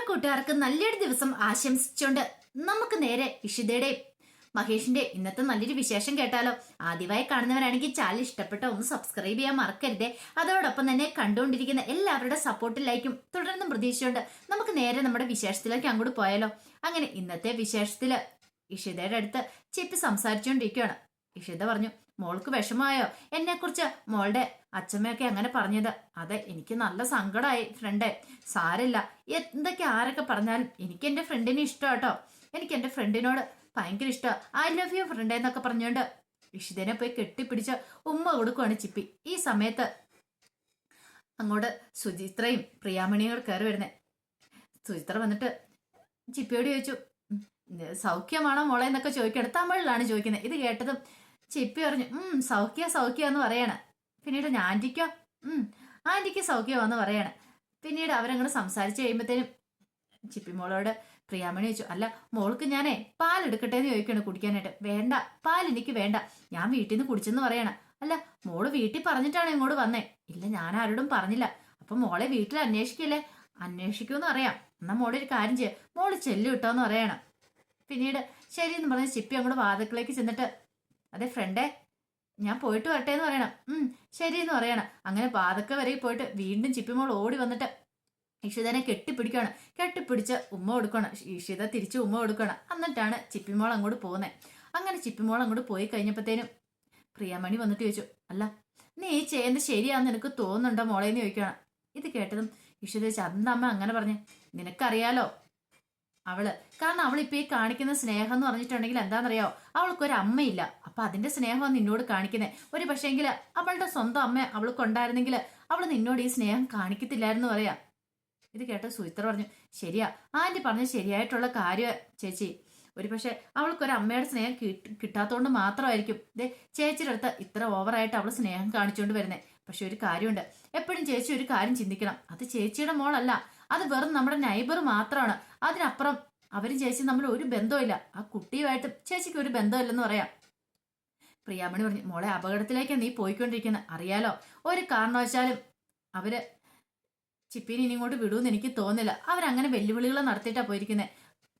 കൂട്ടുകാർക്ക് നല്ലൊരു ദിവസം ആശംസിച്ചുകൊണ്ട് നമുക്ക് നേരെ ഇഷിതയുടെയും മഹേഷിന്റെ ഇന്നത്തെ നല്ലൊരു വിശേഷം കേട്ടാലോ. ആദ്യമായി കാണുന്നവരാണെങ്കിൽ ചാനൽ ഇഷ്ടപ്പെട്ട ഒന്ന് സബ്സ്ക്രൈബ് ചെയ്യാൻ മറക്കരുതേ. അതോടൊപ്പം തന്നെ കണ്ടുകൊണ്ടിരിക്കുന്ന എല്ലാവരുടെ സപ്പോർട്ടിലായിരിക്കും തുടർന്നും പ്രതീക്ഷിച്ചുകൊണ്ട് നമുക്ക് നേരെ നമ്മുടെ വിശേഷത്തിലേക്ക് അങ്ങോട്ട് പോയാലോ. അങ്ങനെ ഇന്നത്തെ വിശേഷത്തില് ഇഷിതയുടെ അടുത്ത് ചിപ്പി സംസാരിച്ചുകൊണ്ടിരിക്കുകയാണ്. ഇഷിത പറഞ്ഞു, മോൾക്ക് വിഷമമായോ എന്നെക്കുറിച്ച്? മോളുടെ അച്ഛമ്മയൊക്കെ അങ്ങനെ പറഞ്ഞത്. അതെ, എനിക്ക് നല്ല സങ്കടമായി ഫ്രണ്ടേ. സാരില്ല, എന്തൊക്കെ ആരൊക്കെ പറഞ്ഞാലും എനിക്ക് എന്റെ ഫ്രണ്ടിനെ ഇഷ്ടമാട്ടോ. എനിക്ക് എന്റെ ഫ്രണ്ടിനോട് ഭയങ്കര ഇഷ്ടമാണ്. ഐ ലവ് യു ഫ്രണ്ട് എന്നൊക്കെ പറഞ്ഞുകൊണ്ട് ഇഷിതനെ പോയി കെട്ടിപ്പിടിച്ച് ഉമ്മ കൊടുക്കുവാണ് ചിപ്പി. ഈ സമയത്ത് അങ്ങോട്ട് സുചിത്രയും പ്രിയാമണിയും കൂടെ കയറി വരുന്നേ. സുചിത്ര വന്നിട്ട് ചിപ്പിയോട് ചോദിച്ചു, സൗഖ്യമാണോ മോളെ എന്നൊക്കെ ചോദിക്കണം. തമിഴിലാണ് ചോദിക്കുന്നത്. ഇത് കേട്ടതും ചിപ്പി പറഞ്ഞു, സൗഖ്യ എന്ന് പറയാണ്. പിന്നീട് ആന്റിക്കോ, ആന്റിക്ക് സൗഖ്യമാന്ന് പറയാണ്. പിന്നീട് അവരങ്ങനെ സംസാരിച്ച് കഴിയുമ്പോഴത്തേനും ചിപ്പി മോളോട് പ്രിയാമണി ചോദിച്ചു, അല്ല മോൾക്ക് ഞാനേ പാലെടുക്കട്ടെ എന്ന് ചോദിക്കണം കുടിക്കാനായിട്ട്. വേണ്ട, പാൽ എനിക്ക് വേണ്ട, ഞാൻ വീട്ടിൽ നിന്ന് കുടിച്ചെന്ന് പറയണ. അല്ല, മോള് വീട്ടിൽ പറഞ്ഞിട്ടാണ് ഇങ്ങോട്ട് വന്നേ? ഇല്ല, ഞാൻ ആരോടും പറഞ്ഞില്ല. അപ്പൊ മോളെ വീട്ടിൽ അന്വേഷിക്കില്ലേ? അന്വേഷിക്കൂന്ന് അറിയാം. എന്നാ മോളെ ഒരു കാര്യം ചെയ്യാം, മോള് ചെല്ലു കിട്ടോന്ന് പറയണം. പിന്നീട് ശരിയെന്ന് പറഞ്ഞ് ചിപ്പി അങ്ങോട്ട് വാതിക്കലേക്ക് ചെന്നിട്ട്, അതെ ഫ്രണ്ടേ, ഞാൻ പോയിട്ട് വരട്ടെ എന്ന് പറയണം. ശരിയെന്ന് പറയണം. അങ്ങനെ വാതക്ക വരെ പോയിട്ട് വീണ്ടും ചിപ്പിമോൾ ഓടി വന്നിട്ട് ഇഷിതനെ കെട്ടിപ്പിടിക്കുകയാണ്. കെട്ടിപ്പിടിച്ച് ഉമ്മ കൊടുക്കണം. ഇഷിത തിരിച്ച് ഉമ്മ കൊടുക്കണം. എന്നിട്ടാണ് ചിപ്പിമോൾ അങ്ങോട്ട് പോകുന്നത്. അങ്ങനെ ചിപ്പിമോൾ അങ്ങോട്ട് പോയി കഴിഞ്ഞപ്പോഴത്തേനും പ്രിയമണി വന്നിട്ട് ചോദിച്ചു, അല്ല നീ ഈ ചെയ്യുന്നത് ശരിയാന്ന് നിനക്ക് തോന്നുന്നുണ്ടോ മോളെ എന്ന് ചോദിക്കണം. ഇത് കേട്ടതും ഇഷിത ചോദിച്ചു, അമ്മ അങ്ങനെ പറഞ്ഞേ? നിനക്കറിയാലോ അവള്, കാരണം അവളിപ്പോ ഈ കാണിക്കുന്ന സ്നേഹം എന്ന് പറഞ്ഞിട്ടുണ്ടെങ്കിൽ എന്താണെന്നറിയാവോ, അവൾക്കൊരു അമ്മയില്ല. അപ്പൊ അതിന്റെ സ്നേഹമാണ് നിന്നോട് കാണിക്കുന്നത്. ഒരു പക്ഷേങ്കിൽ അവളുടെ സ്വന്തം അമ്മ അവൾക്കുണ്ടായിരുന്നെങ്കിൽ അവൾ നിന്നോട് ഈ സ്നേഹം കാണിക്കത്തില്ലായിരുന്നു പറയാം. ഇത് കേട്ട സുചിത്ര പറഞ്ഞു, ശരിയാ, ആന്റി പറഞ്ഞ ശരിയായിട്ടുള്ള കാര്യം ചേച്ചി. ഒരു പക്ഷെ അവൾക്കൊരു അമ്മയുടെ സ്നേഹം കിട്ടാത്തതുകൊണ്ട് മാത്രമായിരിക്കും ചേച്ചിയുടെ അടുത്ത് ഇത്ര ഓവറായിട്ട് അവൾ സ്നേഹം കാണിച്ചുകൊണ്ട് വരുന്നത്. പക്ഷെ ഒരു കാര്യമുണ്ട്, എപ്പോഴും ചേച്ചി ഒരു കാര്യം ചിന്തിക്കണം. അത് ചേച്ചിയുടെ മോളല്ല, അത് വെറും നമ്മുടെ നൈബർ മാത്രമാണ്. അതിനപ്പുറം അവരും ചേച്ചി നമ്മൾ ഒരു ബന്ധമില്ല. ആ കുട്ടിയുമായിട്ടും ചേച്ചിക്ക് ഒരു ബന്ധമില്ലെന്ന് പറയാം. പ്രിയാമണി പറഞ്ഞു, മോളെ അപകടത്തിലേക്കാണ് നീ പോയിക്കൊണ്ടിരിക്കുന്നത് അറിയാലോ. ഒരു കാരണവശാലും അവര് ചിപ്പീനെ ഇനി ഇങ്ങോട്ട് വിടുമെന്ന് എനിക്ക് തോന്നില്ല. അവരങ്ങനെ വെല്ലുവിളികൾ നടത്തിയിട്ടാ പോയിരിക്കുന്നത്.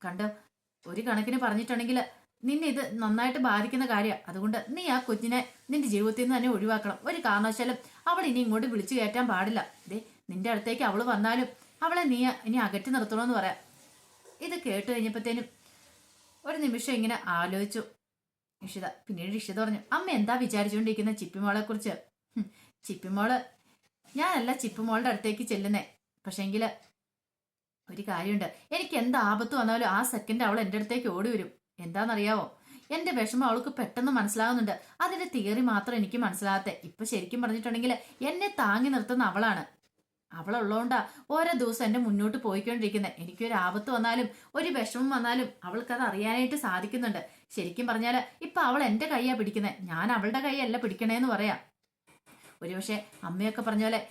കണ്ടോ, ഒരു കണക്കിന് പറഞ്ഞിട്ടുണ്ടെങ്കിൽ നിന്നെ ഇത് നന്നായിട്ട് ബാധിക്കുന്ന കാര്യമാണ്. അതുകൊണ്ട് നീ ആ കുഞ്ഞിനെ നിന്റെ ജീവിതത്തിൽ നിന്ന് തന്നെ ഒഴിവാക്കണം. ഒരു കാരണവശാലും അവൾ ഇനി ഇങ്ങോട്ട് വിളിച്ചു കയറ്റാൻ പാടില്ല. നിന്റെ അടുത്തേക്ക് അവൾ വന്നാലും അവളെ നീ ഇനി അകറ്റി നിർത്തണമെന്ന് പറയാം. ഇത് കേട്ട് കഴിഞ്ഞപ്പോഴത്തേനും ഒരു നിമിഷം ഇങ്ങനെ ആലോചിച്ചു ഇഷിത. പിന്നീട് ഇഷിത പറഞ്ഞു, അമ്മ എന്താ വിചാരിച്ചുകൊണ്ടിരിക്കുന്ന ചിപ്പിമോളെ കുറിച്ച്? ചിപ്പിമോള്, ഞാനല്ല ചിപ്പിമോളുടെ അടുത്തേക്ക് ചെല്ലുന്നേ. പക്ഷെങ്കില് ഒരു കാര്യമുണ്ട്, എനിക്ക് എന്ത് ആപത്ത് വന്നാലും ആ സെക്കൻഡ് അവൾ എൻ്റെ അടുത്തേക്ക് ഓടി വരും. എന്താണെന്നറിയാവോ, എന്റെ വിഷമം അവൾക്ക് പെട്ടെന്ന് മനസ്സിലാവുന്നുണ്ട്. അതിന്റെ തിയറി മാത്രം എനിക്ക് മനസ്സിലാകത്തെ. ഇപ്പൊ ശരിക്കും പറഞ്ഞിട്ടുണ്ടെങ്കിൽ എന്നെ താങ്ങി നിർത്തുന്ന അവളാണ്. അവളുള്ളതുകൊണ്ടാ ഓരോ ദിവസം എന്റെ മുന്നോട്ട് പോയിക്കൊണ്ടിരിക്കുന്നത്. എനിക്കൊരു ആപത്ത് വന്നാലും ഒരു വിഷമം വന്നാലും അവൾക്കത് അറിയാനായിട്ട് സാധിക്കുന്നുണ്ട്. ശരിക്കും പറഞ്ഞാല് ഇപ്പൊ അവൾ എന്റെ കൈയാ പിടിക്കുന്നത്, ഞാൻ അവളുടെ കൈയല്ല പിടിക്കണേന്ന് പറയാം. ഒരുപക്ഷെ അമ്മയൊക്കെ പറഞ്ഞ പോലെ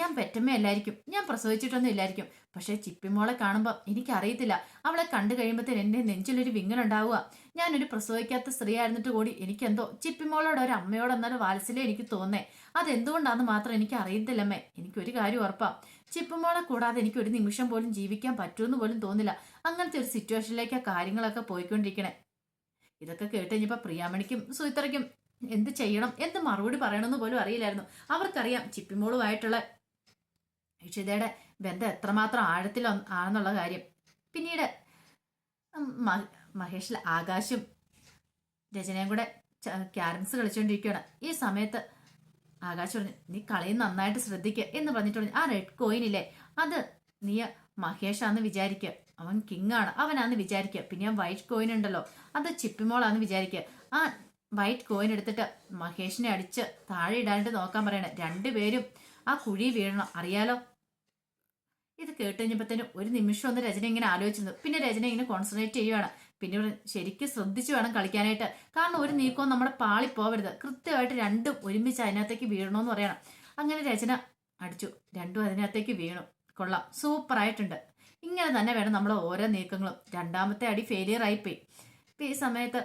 ഞാൻ പെറ്റമ്മയല്ലായിരിക്കും, ഞാൻ പ്രസവിച്ചിട്ടൊന്നും ഇല്ലായിരിക്കും. പക്ഷെ ചിപ്പിമോളെ കാണുമ്പോൾ എനിക്കറിയത്തില്ല, അവളെ കണ്ടു കഴിയുമ്പോഴത്തേന് എന്റെ നെഞ്ചിലൊരു വിങ്ങലുണ്ടാവുക. ഞാനൊരു പ്രസവിക്കാത്ത സ്ത്രീ ആയിരുന്നിട്ട് കൂടി എനിക്കെന്തോ ചിപ്പിമോളോട് ഒരു അമ്മയോട് എന്നൊരു വാത്സല്യം എനിക്ക് തോന്നേ. അതെന്തുകൊണ്ടാന്ന് മാത്രം എനിക്ക് അറിയത്തില്ലമ്മേ. എനിക്കൊരു കാര്യം ഉറപ്പാ, ചിപ്പിമോളെ കൂടാതെ എനിക്ക് ഒരു നിമിഷം പോലും ജീവിക്കാൻ പറ്റുമെന്ന് പോലും തോന്നില്ല. അങ്ങനത്തെ ഒരു സിറ്റുവേഷനിലേക്കാ കാര്യങ്ങളൊക്കെ പോയിക്കൊണ്ടിരിക്കണേ. ഇതൊക്കെ കേട്ട് കഴിഞ്ഞപ്പോ പ്രിയാമണിക്കും സുചിത്രയ്ക്കും എന്ത് ചെയ്യണം, എന്ത് മറുപടി പറയണമെന്ന് പോലും അറിയില്ലായിരുന്നു. അവർക്കറിയാം ചിപ്പിമോളുമായിട്ടുള്ള ഇഷിതയുടെ ബന്ധം എത്രമാത്രം ആഴത്തിൽ ആണെന്നുള്ള കാര്യം. പിന്നീട് മഹേഷിൽ ആകാശും രചനയും കൂടെ ക്യാരംസ് കളിച്ചുകൊണ്ടിരിക്കുകയാണ്. ഈ സമയത്ത് ആകാശ് പറഞ്ഞു, നീ കളി നന്നായിട്ട് ശ്രദ്ധിക്കുക എന്ന് പറഞ്ഞിട്ട് പറഞ്ഞു, ആ റെഡ് കോയിൻ ഇല്ലേ, അത് നീ മഹേഷാന്ന് വിചാരിക്കുക, അവൻ കിങ് ആണ്, അവനാന്ന് വിചാരിക്കുക. പിന്നെ ആ വൈറ്റ് കോയിൻ ഉണ്ടല്ലോ, അത് ചിപ്പിമോളാന്ന് വിചാരിക്കുക. ആ വൈറ്റ് കോയിൻ എടുത്തിട്ട് മഹേഷിനെ അടിച്ച് താഴെ ഇടാനായിട്ട് നോക്കാൻ പറയണേ. രണ്ടുപേരും ആ കുഴി വീഴണം, അറിയാലോ. ഇത് കേട്ട് കഴിഞ്ഞപ്പോഴത്തേനും ഒരു നിമിഷം ഒന്ന് രചന ഇങ്ങനെ ആലോചിച്ചിരുന്നു. പിന്നെ രചന ഇങ്ങനെ കോൺസെൻട്രേറ്റ് ചെയ്യുവാണ്. പിന്നെ ശരിക്കും ശ്രദ്ധിച്ചു വേണം കളിക്കാനായിട്ട്. കാരണം ഒരു നീക്കവും നമ്മുടെ പാളി പോവരുത്. കൃത്യമായിട്ട് രണ്ടും ഒരുമിച്ച് അതിനകത്തേക്ക് വീഴണമെന്ന് പറയണം. അങ്ങനെ രചന അടിച്ചു, രണ്ടും അതിനകത്തേക്ക് വീണു. കൊള്ളാം, സൂപ്പറായിട്ടുണ്ട്. ഇങ്ങനെ തന്നെ വേണം നമ്മൾ ഓരോ നീക്കങ്ങളും. രണ്ടാമത്തെ അടി ഫെയിലിയർ ആയിപ്പോയി. ഇപ്പൊ ഈ സമയത്ത്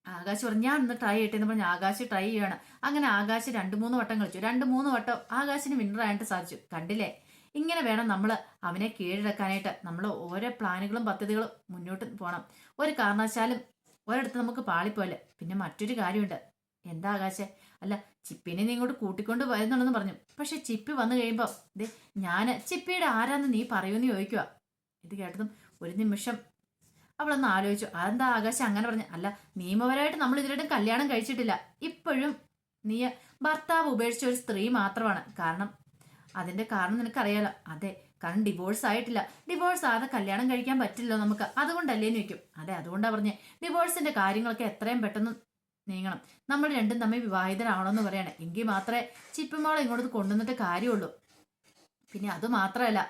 ആകാശ് പറഞ്ഞു, ഞാൻ ഇന്ന് ട്രൈ ചെയ്യട്ടെ എന്ന് പറഞ്ഞ് ആകാശ് ട്രൈ ചെയ്യാണ്. അങ്ങനെ ആകാശ് 2-3 വട്ടം കളിച്ചു. 2-3 വട്ടം ആകാശിന് വിന്നറായിട്ട് സാധിച്ചു. കണ്ടില്ലേ, ഇങ്ങനെ വേണം നമ്മൾ അവനെ കീഴടക്കാനായിട്ട്. നമ്മൾ ഓരോ പ്ലാനുകളും പദ്ധതികളും മുന്നോട്ട് പോകണം. ഒരു കാരണവശാലും ഒരിടത്ത് നമുക്ക് പാളിപ്പോലെ. പിന്നെ മറ്റൊരു കാര്യമുണ്ട്. എന്താ ആകാശേ? അല്ല, ചിപ്പിനെ നീ ഇങ്ങോട്ട് കൂട്ടിക്കൊണ്ട് വരുന്നുണ്ടെന്ന് പറഞ്ഞു. പക്ഷെ ചിപ്പി വന്നു കഴിയുമ്പോൾ ദേ ഞാന് ചിപ്പിയുടെ ആരാന്ന് നീ പറയൂന്ന് ചോദിക്കുക. ഇത് കേട്ടതും ഒരു നിമിഷം അവളൊന്ന് ആലോചിച്ചു. അതെന്താ ആകാശം അങ്ങനെ പറഞ്ഞു? അല്ല, നിയമപരമായിട്ട് നമ്മൾ ഇതിലായിട്ടും കല്യാണം കഴിച്ചിട്ടില്ല. ഇപ്പോഴും നീ ഭർത്താവ് ഉപേക്ഷിച്ച ഒരു സ്ത്രീ മാത്രമാണ്. കാരണം അതിന്റെ കാരണം നിനക്കറിയാലോ. അതെ, കാരണം ഡിവോഴ്സ് ആയിട്ടില്ല. ഡിവോഴ്സ് ആതെ കല്യാണം കഴിക്കാൻ പറ്റില്ലോ നമുക്ക്. അതുകൊണ്ടല്ലേന്ന് ചോദിക്കും. അതെ, അതുകൊണ്ടാ പറഞ്ഞേ ഡിവോഴ്സിന്റെ കാര്യങ്ങളൊക്കെ എത്രയും പെട്ടെന്ന് നീങ്ങണം. നമ്മൾ രണ്ടും തമ്മിൽ വിവാഹിതരാവണമെന്ന് പറയണേ. എങ്കിൽ മാത്രമേ ചിപ്പിമോളെ ഇങ്ങോട്ട് കൊണ്ടുവന്നിട്ട് കാര്യമുള്ളൂ. പിന്നെ അത് മാത്രമല്ല,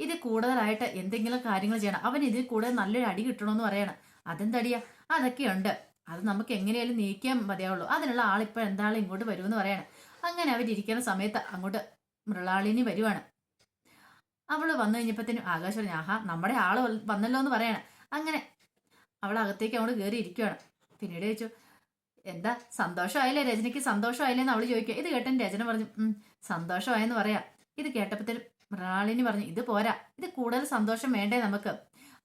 ഇത് കൂടുതലായിട്ട് എന്തെങ്കിലും കാര്യങ്ങൾ ചെയ്യണം. അവൻ ഇതിൽ കൂടുതൽ നല്ലൊരു അടി കിട്ടണമെന്ന് പറയണം. അതെന്തടിയാ? അതൊക്കെയുണ്ട്. അത് നമുക്ക് എങ്ങനെയാലും നീക്കാൻ മതിയാവുള്ളൂ. അതിനുള്ള ആളിപ്പോൾ എന്താളും ഇങ്ങോട്ട് വരുമെന്ന് പറയണം. അങ്ങനെ അവരിയ്ക്കുന്ന സമയത്ത് അങ്ങോട്ട് മൃളാളിനി വരുവാണ്. അവള് വന്നു കഴിഞ്ഞപ്പോഴത്തേനും ആകാശ് പറഞ്ഞു, ആഹാ നമ്മുടെ ആള് വന്നല്ലോ എന്ന് പറയണം. അങ്ങനെ അവൾ അകത്തേക്ക് അങ്ങോട്ട് കയറി ഇരിക്കുവാണ്. പിന്നീട് ചോദിച്ചു, എന്താ സന്തോഷമായില്ലേ രജനിക്ക്? സന്തോഷമായില്ലേന്ന് അവള് ചോദിക്കുക. ഇത് കേട്ടൻ രചന പറഞ്ഞു, സന്തോഷമായെന്ന് പറയാം. ഇത് കേട്ടപ്പോഴത്തേനും മൃണാളിനി പറഞ്ഞു, ഇത് പോരാ, ഇത് കൂടുതൽ സന്തോഷം വേണ്ടേ നമുക്ക്?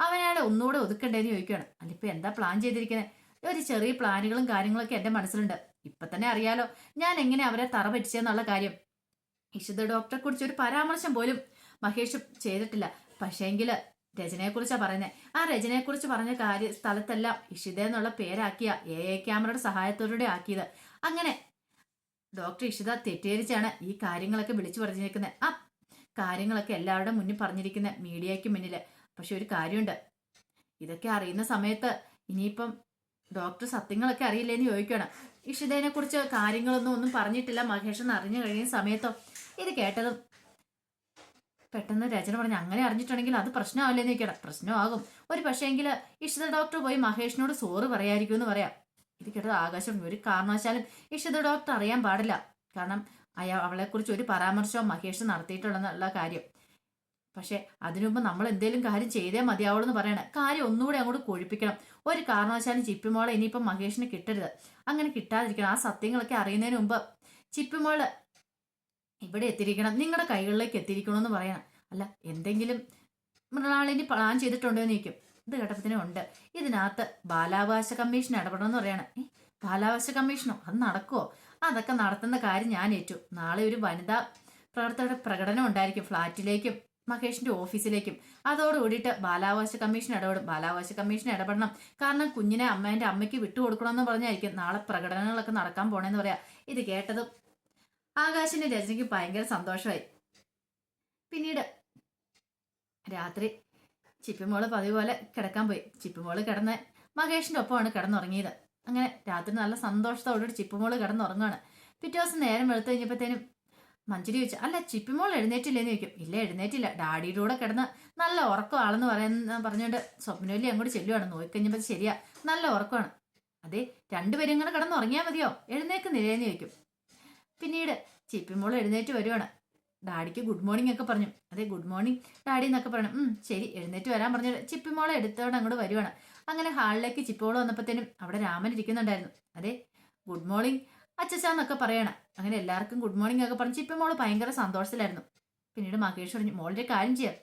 അവനയാളെ ഒന്നുകൂടെ ഒതുക്കണ്ടേന്ന് ചോദിക്കുകയാണ്. അല്ലിപ്പോ എന്താ പ്ലാൻ ചെയ്തിരിക്കുന്നത്? ഒരു ചെറിയ പ്ലാനുകളും കാര്യങ്ങളൊക്കെ എന്റെ മനസ്സിലുണ്ട്. ഇപ്പൊ തന്നെ അറിയാലോ ഞാൻ എങ്ങനെ അവരെ തറ പറ്റിച്ചെന്നുള്ള കാര്യം. ഇഷിത ഡോക്ടറെ കുറിച്ച് ഒരു പരാമർശം പോലും മഹേഷ് ചെയ്തിട്ടില്ല. പക്ഷേങ്കില് രചനയെ കുറിച്ചാ പറയുന്നത്. ആ രചനയെ കുറിച്ച് പറഞ്ഞ സ്ഥലത്തെല്ലാം ഇഷിത എന്നുള്ള പേരാക്കിയ ക്യാമറയുടെ സഹായത്തോടെ ആക്കിയത്. അങ്ങനെ ഡോക്ടർ ഇഷിത തെറ്റിദ്ധരിച്ചാണ് ഈ കാര്യങ്ങളൊക്കെ വിളിച്ചു പറഞ്ഞിരിക്കുന്നത്. ആ കാര്യങ്ങളൊക്കെ എല്ലാവരുടെ മുന്നിൽ പറഞ്ഞിരിക്കുന്ന മീഡിയയ്ക്ക് മുന്നില്. പക്ഷെ ഒരു കാര്യമുണ്ട്, ഇതൊക്കെ അറിയുന്ന സമയത്ത് ഇനിയിപ്പം ഡോക്ടർ സത്യങ്ങളൊക്കെ അറിയില്ലേന്ന് ചോദിക്കണം. ഇഷിതേനെ കുറിച്ച് ഒന്നും പറഞ്ഞിട്ടില്ല മഹേഷ് എന്ന് അറിഞ്ഞു കഴിയുന്ന സമയത്തോ ഇത് കേട്ടതും പെട്ടെന്ന് രചന പറഞ്ഞു, അങ്ങനെ അറിഞ്ഞിട്ടുണ്ടെങ്കിൽ അത് പ്രശ്നമാവില്ലേന്ന് ചോദിക്കണം. പ്രശ്നമാകും. ഒരു പക്ഷേങ്കിൽ ഇഷിത ഡോക്ടർ പോയി മഹേഷിനോട് സോറി പറയായിരിക്കും എന്ന് പറയാം. ഇത് കേട്ടത് ആകാശം ഒരു കാരണവശാലും ഇഷിത ഡോക്ടർ അറിയാൻ പാടില്ല. കാരണം അവളെക്കുറിച്ച് ഒരു പരാമർശവും മഹേഷ് നടത്തിയിട്ടുള്ള കാര്യം. പക്ഷെ അതിനുമുമ്പ് നമ്മൾ എന്തെങ്കിലും കാര്യം ചെയ്തേ മതിയാവുള്ളൂ എന്ന് പറയണ കാര്യം ഒന്നുകൂടെ അങ്ങോട്ട് കൊഴിപ്പിക്കണം. ഒരു കാരണവശാലും ചിപ്പിമോളെ ഇനിയിപ്പം മഹേഷിന് കിട്ടരുത്. അങ്ങനെ കിട്ടാതിരിക്കണം. ആ സത്യങ്ങളൊക്കെ അറിയുന്നതിന് മുമ്പ് ചിപ്പിമോള് ഇവിടെ എത്തിയിരിക്കണം, നിങ്ങളുടെ കൈകളിലേക്ക് എത്തിയിരിക്കണമെന്ന് പറയണം. അല്ല, എന്തെങ്കിലും മൃണാളിനി പ്ലാൻ ചെയ്തിട്ടുണ്ടോ എന്ന് ചോദിക്കും. ഇത് കേട്ടപ്പത്തിനും ഉണ്ട്. ഇതിനകത്ത് ബാലാവകാശ കമ്മീഷൻ ഇടപെടണമെന്ന് പറയണം. ബാലാവകാശ കമ്മീഷനോ? അത് നടക്കുമോ? അതൊക്കെ നടത്തുന്ന കാര്യം ഞാൻ ഏറ്റു. നാളെ ഒരു വനിതാ പ്രവർത്തകരുടെ പ്രകടനം ഉണ്ടായിരിക്കും ഫ്ളാറ്റിലേക്കും മഹേഷിന്റെ ഓഫീസിലേക്കും. അതോടുകൂടിയിട്ട് ബാലാവകാശ കമ്മീഷൻ ഇടപെടും. ബാലാവകാശ കമ്മീഷൻ ഇടപെടണം. കാരണം കുഞ്ഞിനെ എന്റെ അമ്മയ്ക്ക് വിട്ടുകൊടുക്കണമെന്ന് പറഞ്ഞായിരിക്കും നാളെ പ്രകടനങ്ങളൊക്കെ നടക്കാൻ പോണേന്ന് പറയാം. ഇത് കേട്ടതും ആകാശിന്റെ രചനയ്ക്ക് ഭയങ്കര സന്തോഷമായി. പിന്നീട് രാത്രി ചിപ്പിമോള് പതിവ് പോലെ കിടക്കാൻ പോയി. ചിപ്പിമോള് കിടന്ന് മഹേഷിന്റെ ഒപ്പമാണ് കിടന്നുറങ്ങിയത്. അങ്ങനെ രാത്രി നല്ല സന്തോഷത്തോടുകൂടി ചിപ്പിമോള് കിടന്നുറങ്ങുകയാണ്. പിറ്റേ ദിവസം നേരം വെളുത്ത് കഴിഞ്ഞപ്പോഴത്തേനും മഞ്ജരി ചോദിച്ചു, അല്ല ചിപ്പിമോൾ എഴുന്നേറ്റില്ലേന്ന് ചോദിക്കും. ഇല്ല, എഴുന്നേറ്റില്ല, ഡാഡിയുടെ കൂടെ കിടന്ന് നല്ല ഉറക്കമാണെന്ന് പറഞ്ഞുകൊണ്ട് സ്വപ്നവല്ലി അങ്ങോട്ട് ചെല്ലുവാണ്. നോക്കിക്കഴിഞ്ഞപ്പോൾ ശരിയാ, നല്ല ഉറക്കമാണ്. അതെ, രണ്ടുപേരും ഇങ്ങനെ കിടന്നുറങ്ങിയാൽ മതിയോ? എഴുന്നേക്കുന്നില്ലേന്ന് ചോദിക്കും. പിന്നീട് ചിപ്പിമോൾ എഴുന്നേറ്റ് വരുവാണ്. ഡാഡിക്ക് ഗുഡ് മോർണിംഗ് ഒക്കെ പറഞ്ഞു. അതെ, ഗുഡ് മോർണിംഗ് ഡാഡി എന്നൊക്കെ പറഞ്ഞു. ശരി, എഴുന്നേറ്റ് വരാൻ പറഞ്ഞിട്ട് ചിപ്പിമോളെ എടുത്തോടെ അങ്ങോട്ട് വരുവാണ്. അങ്ങനെ ഹാളിലേക്ക് ചിപ്പിമോള് വന്നപ്പോഴത്തേനും അവിടെ രാമൻ ഇരിക്കുന്നുണ്ടായിരുന്നു. അതെ, ഗുഡ് മോർണിംഗ് അച്ചച്ചാന്നൊക്കെ പറയണം. അങ്ങനെ എല്ലാവർക്കും ഗുഡ് മോർണിംഗ് ഒക്കെ പറഞ്ഞു. ചിപ്പിമോള് ഭയങ്കര സന്തോഷത്തിലായിരുന്നു. പിന്നീട് മഹേഷ് പറഞ്ഞു, മോളുടെ കാര്യം ചെയ്യാം.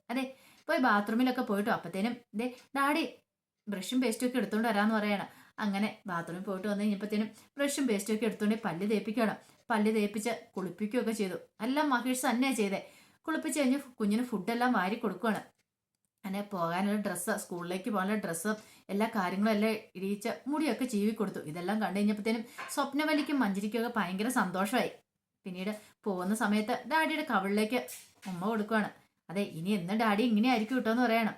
അതെ, പോയി ബാത്റൂമിലൊക്കെ പോയിട്ടു. അപ്പത്തേനും ഇതേ ഡാഡി ബ്രഷും പേസ്റ്റും ഒക്കെ എടുത്തോണ്ട് വരാമെന്ന് പറയണം. അങ്ങനെ ബാത്റൂമിൽ പോയിട്ട് വന്നു കഴിഞ്ഞപ്പോഴത്തേനും ബ്രഷും പേസ്റ്റും ഒക്കെ എടുത്തോണ്ട് പല്ല് തേപ്പിക്കണം. പല്ല് തേപ്പിച്ച് കുളിപ്പിക്കുകയൊക്കെ ചെയ്തു. എല്ലാം മഹേഷ് തന്നെയാണ് ചെയ്തേ. കുളിപ്പിച്ച് കഴിഞ്ഞ് കുഞ്ഞിന് ഫുഡെല്ലാം വാരി കൊടുക്കുകയാണ്. അങ്ങനെ പോകാനുള്ള ഡ്രസ്സ്, സ്കൂളിലേക്ക് പോകാനുള്ള ഡ്രസ്സും എല്ലാ കാര്യങ്ങളും എല്ലാം ഇടിയിച്ച് മുടിയൊക്കെ ചീവി കൊടുത്തു. ഇതെല്ലാം കണ്ടു കഴിഞ്ഞപ്പോഴത്തേനും സ്വപ്നവലിക്കും മഞ്ജരിക്കും ഒക്കെ ഭയങ്കര സന്തോഷമായി. പിന്നീട് പോകുന്ന സമയത്ത് ഡാഡിയുടെ കവിളിലേക്ക് ഉമ്മ കൊടുക്കുകയാണ്. അതെ, ഇനി എന്നും ഡാഡി ഇങ്ങനെ ആയിരിക്കും കിട്ടുമെന്ന് എന്ന് പറയണം.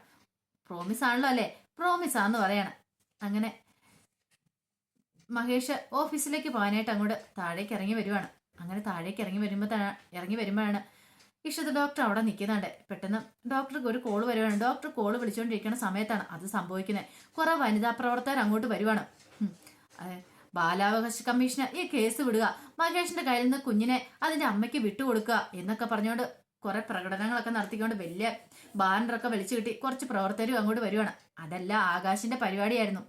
പ്രോമിസ് ആണല്ലോ അല്ലേ? പ്രോമിസ് ആന്ന് പറയണം. അങ്ങനെ മഹേഷ് ഓഫീസിലേക്ക് പോകാനായിട്ട് അങ്ങോട്ട് താഴേക്ക് ഇറങ്ങി വരുവാണ്. അങ്ങനെ താഴേക്ക് ഇറങ്ങി വരുമ്പോഴാണ് ഇഷിത ഡോക്ടർ അവിടെ നിൽക്കുന്നുണ്ട്. പെട്ടെന്ന് ഡോക്ടർക്ക് ഒരു കോള് വരുവാണ്. ഡോക്ടർ കോള് വിളിച്ചുകൊണ്ടിരിക്കുന്ന സമയത്താണ് അത് സംഭവിക്കുന്നത്. കുറെ വനിതാ പ്രവർത്തകർ അങ്ങോട്ട് വരുവാണ്. ബാലാവകാശ കമ്മീഷന് ഈ കേസ് വിടുക, മഹേഷിന്റെ കയ്യിൽ നിന്ന് കുഞ്ഞിനെ അതിന്റെ അമ്മയ്ക്ക് വിട്ടുകൊടുക്കുക എന്നൊക്കെ പറഞ്ഞുകൊണ്ട് കുറെ പ്രകടനങ്ങളൊക്കെ നടത്തിക്കൊണ്ട് വലിയ ബാനറൊക്കെ വലിച്ചു കിട്ടി കുറച്ച് പ്രവർത്തകരും അങ്ങോട്ട് വരുവാണ്. അതെല്ലാം ആകാശിന്റെ പരിപാടിയായിരുന്നു.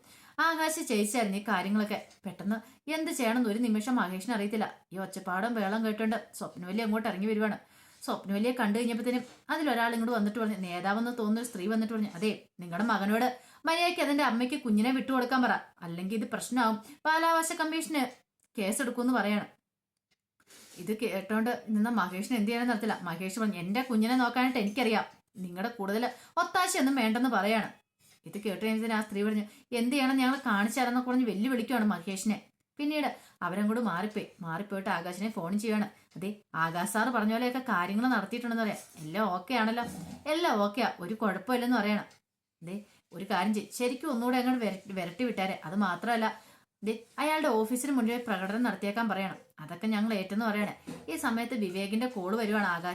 ആകാശ് ചെയ്യിച്ചായിരുന്നു ഈ കാര്യങ്ങളൊക്കെ. പെട്ടെന്ന് എന്ത് ചെയ്യണമെന്ന് ഒരു നിമിഷം മഹേഷിന് അറിയത്തില്ല. ഈ ഒച്ചപ്പാടും വേളം കേട്ടോണ്ട് സ്വപ്നവല്ലി അങ്ങോട്ട് ഇറങ്ങി വരുവാണ്. സ്വപ്നവലിയെ കണ്ടു കഴിഞ്ഞപ്പോഴത്തേനും അതിലൊരാൾ ഇങ്ങോട്ട് വന്നിട്ട് പറഞ്ഞു, നേതാവെന്ന് തോന്നുന്ന സ്ത്രീ വന്നിട്ട് പറഞ്ഞു, അതെ നിങ്ങളുടെ മകനോട് മര്യാദയ്ക്ക് അതിന്റെ അമ്മയ്ക്ക് കുഞ്ഞിനെ വിട്ടുകൊടുക്കാൻ പറ, അല്ലെങ്കിൽ ഇത് പ്രശ്നമാവും, ബാലാവകാശ കമ്മീഷന് കേസെടുക്കുമെന്ന് പറയണം. ഇത് കേട്ടോണ്ട് നിന്ന മഹേഷിന് എന്ത് ചെയ്യാനും നടത്തില്ല. മഹേഷ് പറഞ്ഞു, എന്റെ കുഞ്ഞിനെ നോക്കാനായിട്ട് എനിക്കറിയാം, നിങ്ങളുടെ കൂടുതൽ ഒത്താശയൊന്നും വേണ്ടെന്ന് പറയാണ്. ഇത് കേട്ട് കഴിഞ്ഞാൽ ആ സ്ത്രീ പറഞ്ഞു, എന്ത് ചെയ്യണം ഞങ്ങൾ കാണിച്ചു തരാന്നൊക്കെ പറഞ്ഞ് വെല്ലുവിളിക്കുകയാണ് മഹേഷിനെ. പിന്നീട് അവരങ്ങോട്ട് മാറിപ്പോയിട്ട് ആകാശിനെ ഫോൺ ചെയ്യാണ്. അതെ ആകാശ് സാറ് പറഞ്ഞ പോലെയൊക്കെ കാര്യങ്ങൾ നടത്തിയിട്ടുണ്ടെന്ന് പറയാം. എല്ലാം ഓക്കെ ആണല്ലോ, എല്ലാം ഓക്കെയാ, ഒരു കുഴപ്പമില്ലെന്ന് പറയണം. അതെ ഒരു കാര്യം ശരിക്കും ഒന്നുകൂടെ അങ്ങോട്ട് വിരട്ടി വിട്ടാരെ. അത് മാത്രമല്ല അയാളുടെ ഓഫീസിന് മുന്നിൽ പ്രകടനം നടത്തിയേക്കാൻ പറയണം. അതൊക്കെ ഞങ്ങൾ ഏറ്റെന്ന് പറയണേ. ഈ സമയത്ത് വിവേകിന്റെ കോള് വരുവാണ്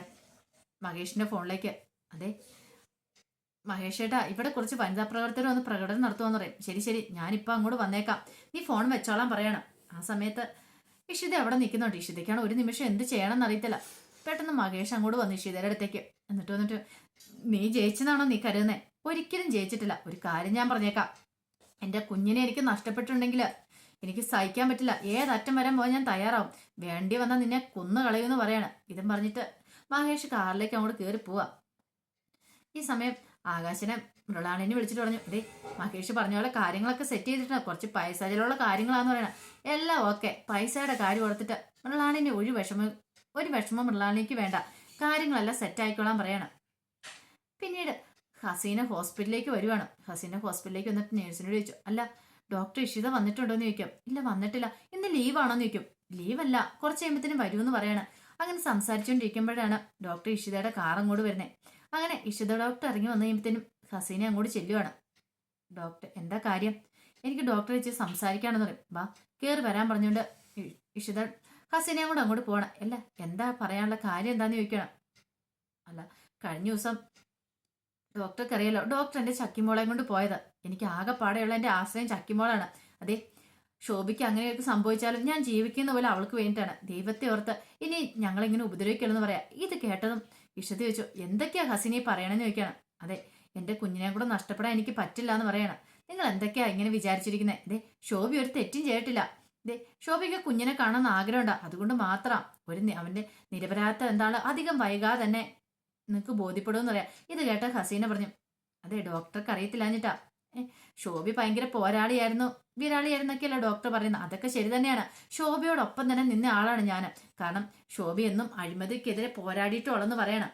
മഹേഷിന്റെ ഫോണിലേക്ക്. അതെ മഹേഷ് ഏട്ടാ, ഇവിടെ കുറച്ച് വനിതാ പ്രവർത്തകർ ഒന്ന് പ്രകടനം നടത്തുമെന്ന് പറയും. ശരി ശരി, ഞാനിപ്പോൾ അങ്ങോട്ട് വന്നേക്കാം, നീ ഫോൺ വെച്ചോളാൻ പറയണം. ആ സമയത്ത് ഇഷിത അവിടെ നിൽക്കുന്നുണ്ട്. ഇഷിതയ്ക്കാണ് ഒരു നിമിഷം എന്ത് ചെയ്യണമെന്ന് അറിയത്തില്ല. പെട്ടെന്ന് മഹേഷ് അങ്ങോട്ട് വന്നു ഇഷിതയുടെ അടുത്തേക്ക്. എന്നിട്ട് നീ ജയിച്ചെന്നാണോ നീ കരുതുന്നത്? ഒരിക്കലും ജയിച്ചിട്ടില്ല. ഒരു കാര്യം ഞാൻ പറഞ്ഞേക്കാം, എൻ്റെ കുഞ്ഞിനെ എനിക്ക് നഷ്ടപ്പെട്ടിട്ടുണ്ടെങ്കിൽ എനിക്ക് സഹിക്കാൻ പറ്റില്ല, ഏതറ്റം വരാൻ പോകാൻ ഞാൻ തയ്യാറാവും, വേണ്ടി വന്നാൽ നിന്നെ കൊന്നു കളയുമെന്ന് പറയാണ്. ഇതും പറഞ്ഞിട്ട് മഹേഷ് കാറിലേക്ക് അങ്ങോട്ട് കയറി പോവാ. ഈ സമയം ആകാശിനെ മൃളാണിനെ വിളിച്ചിട്ട് പറഞ്ഞു, ഇതേ മഹേഷ് പറഞ്ഞ പോലെ കാര്യങ്ങളൊക്കെ സെറ്റ് ചെയ്തിട്ടുണ്ട്, കുറച്ച് പൈസ ചിലവുള്ള കാര്യങ്ങളാന്ന് പറയണം. എല്ലാം ഓക്കെ, പൈസയുടെ കാര്യം കൊടുത്തിട്ട് മൃളാണിനെ ഒരു വിഷമം മൃളാണിക്ക് വേണ്ട, കാര്യങ്ങളെല്ലാം സെറ്റ് ആയിക്കോളാൻ പറയണം. പിന്നീട് ഹസീന ഹോസ്പിറ്റലിലേക്ക് വരുവാണ്. ഹസീന ഹോസ്പിറ്റലിലേക്ക് വന്നിട്ട് നേഴ്സിനോട് ചോദിച്ചു, അല്ല ഡോക്ടർ ഇഷിത വന്നിട്ടുണ്ടോ എന്ന് ചോദിക്കും. ഇല്ല വന്നിട്ടില്ല, ഇന്ന് ലീവാണോന്ന് ചോദിക്കും. ലീവല്ല, കുറച്ച് കഴിയുമ്പത്തേനും വരുമെന്ന് പറയണം. അങ്ങനെ സംസാരിച്ചുകൊണ്ടിരിക്കുമ്പോഴാണ് ഡോക്ടർ ഇഷിതയുടെ കാർ അങ്ങോട്ട് വരുന്നത്. അങ്ങനെ ഇഷിത ഡോക്ടർ ഇറങ്ങി വന്നു കഴിയുമ്പത്തേനും ഹസീന അങ്ങോട്ട് ചെല്ലുവാണ്. ഡോക്ടർ എന്താ കാര്യം? എനിക്ക് ഡോക്ടറെ വെച്ച് സംസാരിക്കാണെന്ന് പറയും. വാ കയറി വരാൻ പറഞ്ഞുകൊണ്ട് ഇഷിത ഹസീനയും കൂടെ അങ്ങോട്ട് പോകണം. അല്ല എന്താ പറയാനുള്ള കാര്യം എന്താന്ന് ചോദിക്കണം. അല്ല കഴിഞ്ഞ ദിവസം ഡോക്ടർക്ക് അറിയാലോ, ഡോക്ടർ എൻ്റെ ചക്കിമോളെ കൊണ്ട് പോയത്. എനിക്ക് ആകെപ്പാടെയുള്ള എൻ്റെ ആശ്രയം ചക്കിമോളാണ്. അതെ ശോഭിക്ക് അങ്ങനെയൊക്കെ സംഭവിച്ചാലും ഞാൻ ജീവിക്കുന്ന പോലെ അവൾക്ക് വേണ്ടിയിട്ടാണ്. ദൈവത്തെ ഓർത്ത് ഇനി ഞങ്ങളിങ്ങനെ ഉപദ്രവിക്കലെന്ന് പറയാം. ഇത് കേട്ടതും ഇഷത്ത് ചോദിച്ചു, എന്തൊക്കെയാ ഹസീനെ പറയണമെന്ന് ചോദിക്കണം. അതെ എൻ്റെ കുഞ്ഞിനെ കൂടെ നഷ്ടപ്പെടാൻ എനിക്ക് പറ്റില്ല എന്ന് പറയണം. നിങ്ങൾ എന്തൊക്കെയാ ഇങ്ങനെ വിചാരിച്ചിരിക്കുന്നത്? അതെ ശോഭി ഒരു തെറ്റും ചെയ്തിട്ടില്ല. അതെ ശോഭിക്ക് കുഞ്ഞിനെ കാണാൻ ആഗ്രഹമുണ്ട്, അതുകൊണ്ട് മാത്രം അവന്റെ നിരപരാധം എന്താണ് അധികം വൈകാതെ തന്നെ നിനക്ക് ബോധ്യപ്പെടുമെന്ന് പറയാം. ഇത് കേട്ട ഹസീന പറഞ്ഞു, അതെ ഡോക്ടർക്ക് അറിയത്തില്ലാഞ്ഞിട്ടാ, ശോഭി ഭയങ്കര പോരാളിയായിരുന്നു വിരാളിയായിരുന്നൊക്കെയല്ല ഡോക്ടർ പറയുന്നത്. അതൊക്കെ ശരി തന്നെയാണ്, ശോഭയോടൊപ്പം തന്നെ നിന്ന ആളാണ് ഞാൻ. കാരണം ശോഭി എന്നും അഴിമതിക്കെതിരെ പോരാടിയിട്ടുള്ളെന്ന് പറയണം.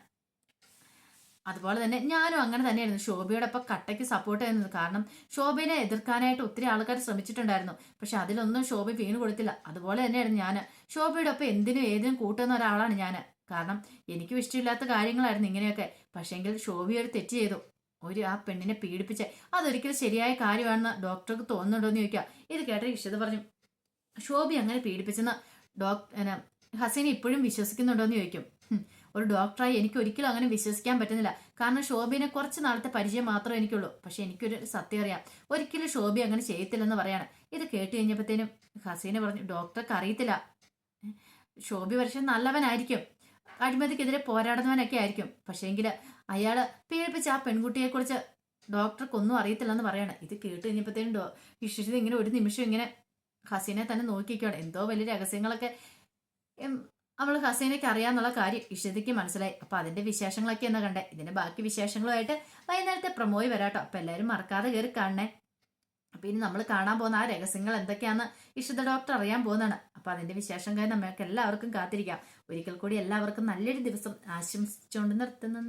അതുപോലെ തന്നെ ഞാനും അങ്ങനെ തന്നെയായിരുന്നു, ശോഭയോടൊപ്പം കട്ടയ്ക്ക് സപ്പോർട്ട് ചെയ്യുന്നത്. കാരണം ശോഭയെ എതിർക്കാനായിട്ട് ഒത്തിരി ആൾക്കാർ ശ്രമിച്ചിട്ടുണ്ടായിരുന്നു, പക്ഷെ അതിലൊന്നും ശോഭ വീണ് കൊടുത്തില്ല. അതുപോലെ തന്നെയായിരുന്നു ഞാൻ, ശോഭയോടൊപ്പം എന്തിനും ഏതിനും കൂട്ടുന്ന ഒരാളാണ് ഞാൻ. കാരണം എനിക്കും ഇഷ്ടമില്ലാത്ത കാര്യങ്ങളായിരുന്നു ഇങ്ങനെയൊക്കെ. പക്ഷെങ്കിൽ ശോഭ ഒരു തെറ്റ് ചെയ്തു, ആ പെണ്ണിനെ പീഡിപ്പിച്ച്, അതൊരിക്കലും ശരിയായ കാര്യമാണെന്ന് ഡോക്ടർക്ക് തോന്നുന്നുണ്ടോ എന്ന് ചോദിക്കുക. ഇത് കേട്ട് ഇഷിത പറഞ്ഞു, ശോഭി അങ്ങനെ പീഡിപ്പിച്ചെന്ന് ഹസീന ഇപ്പോഴും വിശ്വസിക്കുന്നുണ്ടോ എന്ന് ചോദിക്കും. ഒരു ഡോക്ടറായി എനിക്ക് ഒരിക്കലും അങ്ങനെ വിശ്വസിക്കാൻ പറ്റുന്നില്ല. കാരണം ശോഭിനെ കുറച്ച് നാളത്തെ പരിചയം മാത്രമേ എനിക്കുള്ളൂ. പക്ഷെ എനിക്കൊരു സത്യം അറിയാം, ഒരിക്കലും ശോഭി അങ്ങനെ ചെയ്യത്തില്ലെന്ന് പറയാണ്. ഇത് കേട്ട് കഴിഞ്ഞപ്പോഴത്തേനും ഹസീന പറഞ്ഞു, ഡോക്ടർക്ക് അറിയത്തില്ല, ശോഭി പക്ഷെ നല്ലവനായിരിക്കും, അഴിമതിക്കെതിരെ പോരാടുന്നവനൊക്കെ ആയിരിക്കും, പക്ഷേങ്കിൽ അയാൾ പീഡിപ്പിച്ച ആ പെൺകുട്ടിയെക്കുറിച്ച് ഡോക്ടർക്കൊന്നും അറിയത്തില്ലെന്ന് പറയണം. ഇത് കേട്ട് കഴിഞ്ഞപ്പോഴത്തേനും ഇഷിത ഇങ്ങനെ ഒരു നിമിഷം ഇങ്ങനെ ഹസീനെ തന്നെ നോക്കിയിരിക്കുകയാണ്. എന്തോ വലിയ രഹസ്യങ്ങളൊക്കെ അവൾ ഹസീനയ്ക്ക് അറിയാന്നുള്ള കാര്യം ഇഷിതയ്ക്ക് മനസ്സിലായി. അപ്പൊ അതിന്റെ വിശേഷങ്ങളൊക്കെ എന്നാ കണ്ടേ. ഇതിന്റെ ബാക്കി വിശേഷങ്ങളുമായിട്ട് വൈകുന്നേരത്തെ പ്രൊമോയി വരാട്ടോ. അപ്പൊ എല്ലാവരും മറക്കാതെ കയറി കാണണേ. അപ്പൊ ഇനി നമ്മൾ കാണാൻ പോകുന്ന ആ രഹസ്യങ്ങൾ എന്തൊക്കെയാന്ന് ഇഷിത ഡോക്ടർ അറിയാൻ പോകുന്നതാണ്. അപ്പൊ അതിന്റെ വിശേഷം കഴിഞ്ഞ് നമ്മൾക്ക് എല്ലാവർക്കും കാത്തിരിക്കാം. ഒരിക്കൽ കൂടി എല്ലാവർക്കും നല്ലൊരു ദിവസം ആശംസിച്ചുകൊണ്ട് നിർത്തുന്നു.